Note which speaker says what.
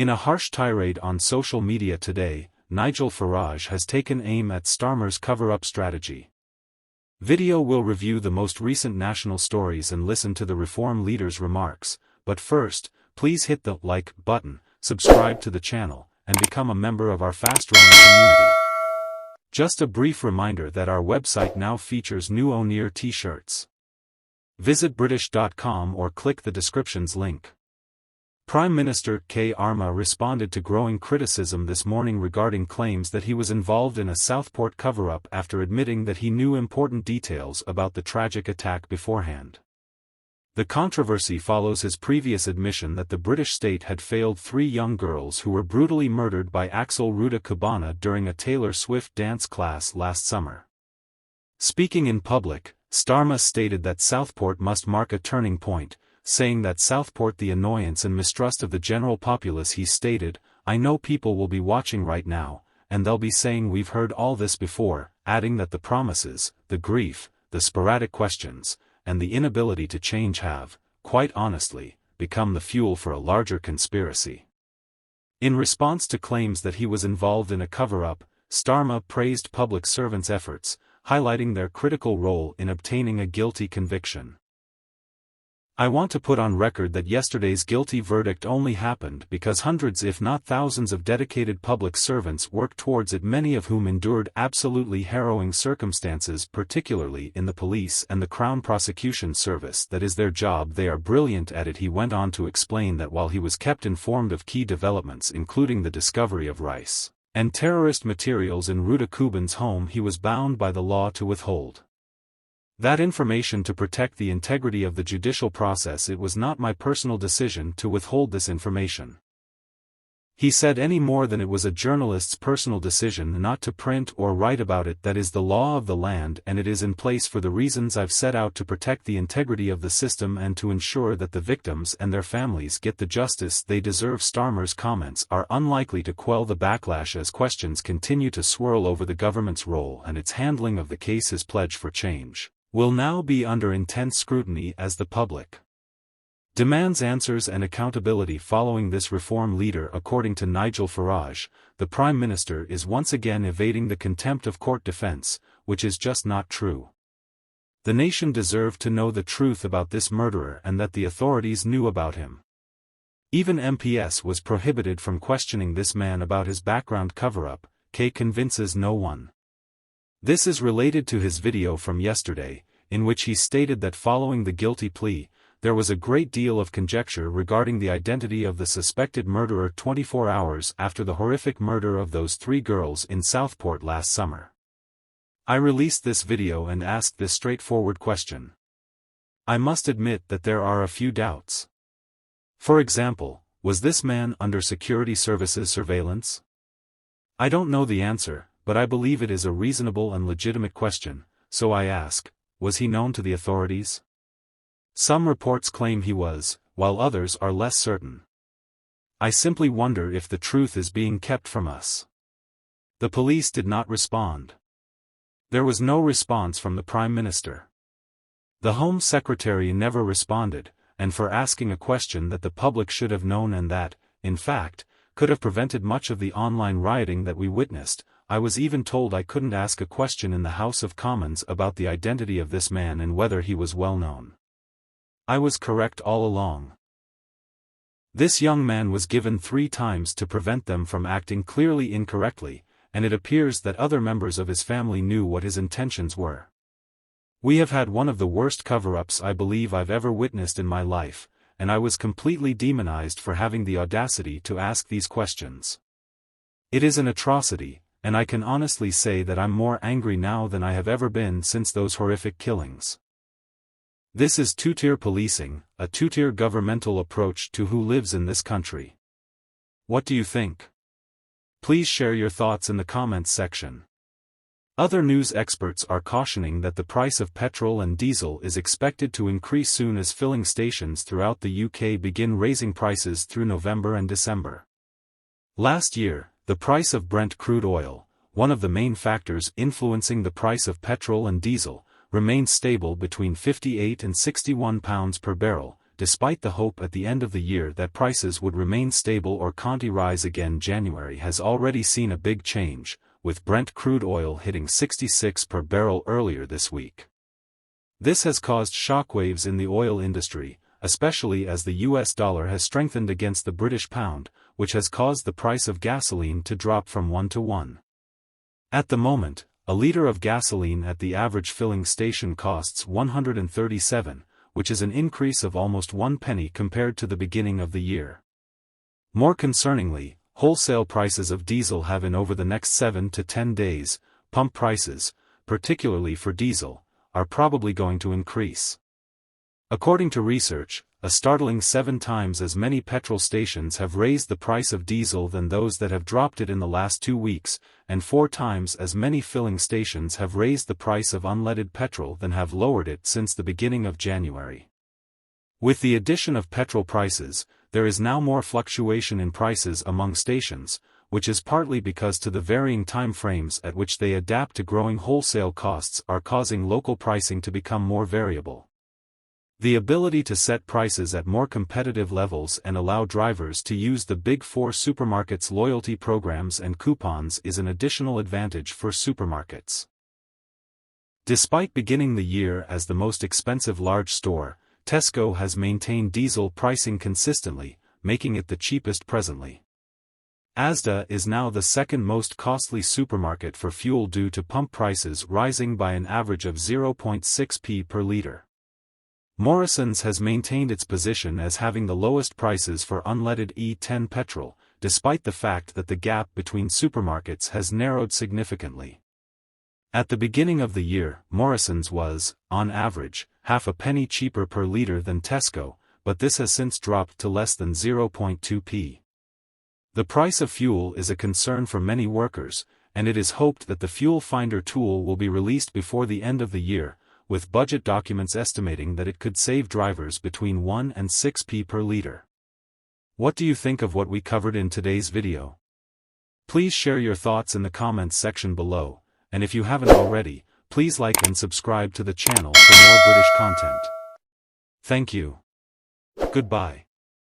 Speaker 1: In a harsh tirade on social media today, Nigel Farage has taken aim at Starmer's cover-up strategy. Video will review the most recent national stories and listen to the Reform leader's remarks, but first, please hit the like button, subscribe to the channel, and become a member of our fast-growing community. Just a brief reminder that our website now features new O'Neill t-shirts. Visit British.com or click the description's link. Prime Minister Keir Starmer responded to growing criticism this morning regarding claims that he was involved in a Southport cover-up after admitting that he knew important details about the tragic attack beforehand. The controversy follows his previous admission that the British state had failed 3 young girls who were brutally murdered by Axel Ruda Cabana during a Taylor Swift dance class last summer. Speaking in public, Starmer stated that Southport must mark a turning point, saying that Southport the annoyance and mistrust of the general populace. He stated, "I know people will be watching right now, and they'll be saying we've heard all this before," adding that the promises, the grief, the sporadic questions, and the inability to change have, quite honestly, become the fuel for a larger conspiracy. In response to claims that he was involved in a cover-up, Starmer praised public servants' efforts, highlighting their critical role in obtaining a guilty conviction. "I want to put on record that yesterday's guilty verdict only happened because hundreds if not thousands of dedicated public servants worked towards it, many of whom endured absolutely harrowing circumstances, particularly in the police and the Crown Prosecution Service. That is their job. They are brilliant at it." He went on to explain that while he was kept informed of key developments including the discovery of rice and terrorist materials in Ruda Cabana's home, he was bound by the law to withhold that information to protect the integrity of the judicial process. "It was not my personal decision to withhold this information," he said, any more than it was a journalist's personal decision not to print or write about it. "That is the law of the land, and it is in place for the reasons I've set out, to protect the integrity of the system and to ensure that the victims and their families get the justice they deserve." Starmer's comments are unlikely to quell the backlash as questions continue to swirl over the government's role and its handling of the case. His pledge for change will now be under intense scrutiny as the public demands answers and accountability following this Reform leader. According to Nigel Farage, the Prime Minister is once again evading the contempt of court defence, which is just not true. The nation deserved to know the truth about this murderer and that the authorities knew about him. Even MPS was prohibited from questioning this man about his background cover-up. K convinces no one. This is related to his video from yesterday, in which he stated that following the guilty plea, there was a great deal of conjecture regarding the identity of the suspected murderer 24 hours after the horrific murder of those 3 girls in Southport last summer. "I released this video and asked this straightforward question. I must admit that there are a few doubts. For example, was this man under security services surveillance? I don't know the answer, but I believe it is a reasonable and legitimate question, so I ask, was he known to the authorities? Some reports claim he was, while others are less certain. I simply wonder if the truth is being kept from us." The police did not respond. There was no response from the Prime Minister. The Home Secretary never responded, and for asking a question that the public should have known and that, in fact, could have prevented much of the online rioting that we witnessed. "I was even told I couldn't ask a question in the House of Commons about the identity of this man and whether he was well known. I was correct all along. This young man was given 3 times to prevent them from acting clearly incorrectly, and it appears that other members of his family knew what his intentions were. We have had one of the worst cover-ups I believe I've ever witnessed in my life, and I was completely demonized for having the audacity to ask these questions. It is an atrocity, and I can honestly say that I'm more angry now than I have ever been since those horrific killings. This is two-tier policing, a two-tier governmental approach to who lives in this country. What do you think? Please share your thoughts in the comments section. Other news experts are cautioning that the price of petrol and diesel is expected to increase soon as filling stations throughout the UK begin raising prices through November and December. Last year, the price of Brent crude oil, one of the main factors influencing the price of petrol and diesel, remained stable between £58 and £61 per barrel, despite the hope at the end of the year that prices would remain stable or rise again. January has already seen a big change, with Brent crude oil hitting $66 per barrel earlier this week. This has caused shockwaves in the oil industry, especially as the US dollar has strengthened against the British pound, which has caused the price of gasoline to drop from 1 to 1. At the moment, a liter of gasoline at the average filling station costs $137, which is an increase of almost 1 penny compared to the beginning of the year. More concerningly, wholesale prices of diesel have over the next 7 to 10 days, pump prices, particularly for diesel, are probably going to increase. According to research, a startling 7 times as many petrol stations have raised the price of diesel than those that have dropped it in the last 2 weeks, and 4 times as many filling stations have raised the price of unleaded petrol than have lowered it since the beginning of January. With the addition of petrol prices, there is now more fluctuation in prices among stations, which is partly because to the varying time frames at which they adapt to growing wholesale costs are causing local pricing to become more variable. The ability to set prices at more competitive levels and allow drivers to use the Big Four supermarkets' loyalty programs and coupons is an additional advantage for supermarkets. Despite beginning the year as the most expensive large store, Tesco has maintained diesel pricing consistently, making it the cheapest presently. Asda is now the second most costly supermarket for fuel due to pump prices rising by an average of 0.6p per litre. Morrisons has maintained its position as having the lowest prices for unleaded E10 petrol, despite the fact that the gap between supermarkets has narrowed significantly. At the beginning of the year, Morrisons was, on average, half a penny cheaper per litre than Tesco, but this has since dropped to less than 0.2p. The price of fuel is a concern for many workers, and it is hoped that the Fuel Finder tool will be released before the end of the year, with budget documents estimating that it could save drivers between 1 and 6p per litre. What do you think of what we covered in today's video? Please share your thoughts in the comments section below, and if you haven't already, please like and subscribe to the channel for more British content. Thank you. Goodbye.